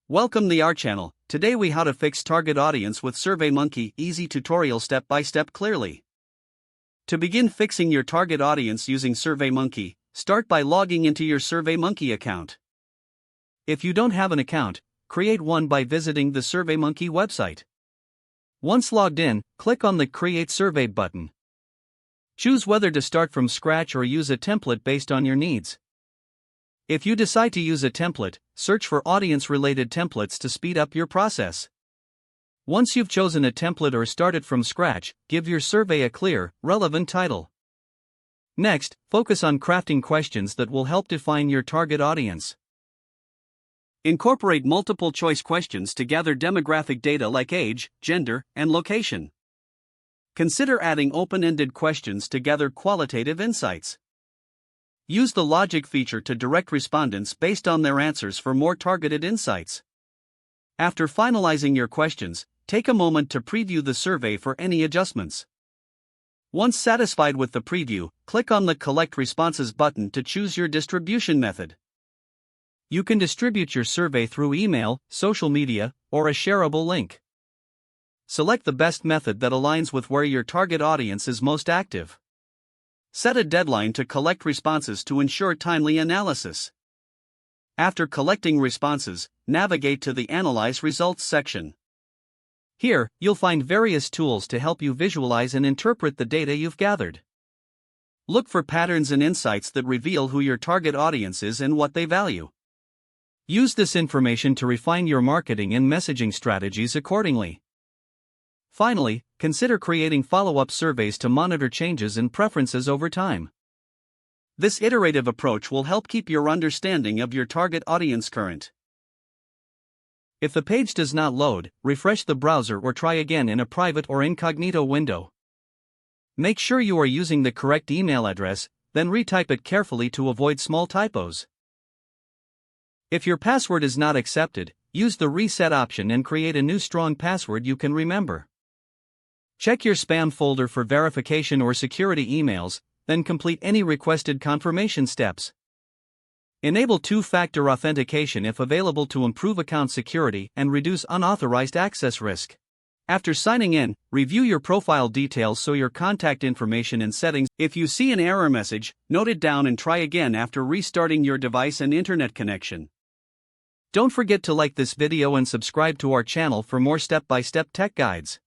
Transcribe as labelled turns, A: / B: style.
A: Welcome to our channel. Today we how to fix target audience with SurveyMonkey, easy tutorial step by step clearly. To begin fixing your target audience using SurveyMonkey, start by logging into your SurveyMonkey account. If you don't have an account, create one by visiting the SurveyMonkey website. Once logged in, click on the Create Survey button. Choose whether to start from scratch or use a template based on your needs. If you decide to use a template, search for audience-related templates to speed up your process. Once you've chosen a template or started from scratch, give your survey a clear, relevant title. Next, focus on crafting questions that will help define your target audience. Incorporate multiple choice questions to gather demographic data like age, gender, and location. Consider adding open-ended questions to gather qualitative insights. Use the logic feature to direct respondents based on their answers for more targeted insights. After finalizing your questions, take a moment to preview the survey for any adjustments. Once satisfied with the preview, click on the Collect Responses button to choose your distribution method. You can distribute your survey through email, social media, or a shareable link. Select the best method that aligns with where your target audience is most active. Set a deadline to collect responses to ensure timely analysis. After collecting responses, navigate to the Analyze Results section. Here, you'll find various tools to help you visualize and interpret the data you've gathered. Look for patterns and insights that reveal who your target audience is and what they value. Use this information to refine your marketing and messaging strategies accordingly. Finally, consider creating follow-up surveys to monitor changes in preferences over time. This iterative approach will help keep your understanding of your target audience current. If the page does not load, refresh the browser or try again in a private or incognito window. Make sure you are using the correct email address, then retype it carefully to avoid small typos. If your password is not accepted, use the reset option and create a new strong password you can remember. Check your spam folder for verification or security emails, then complete any requested confirmation steps. Enable two-factor authentication if available to improve account security and reduce unauthorized access risk. After signing in, review your profile details so your contact information and settings. If you see an error message, note it down and try again after restarting your device and internet connection. Don't forget to like this video and subscribe to our channel for more step-by-step tech guides.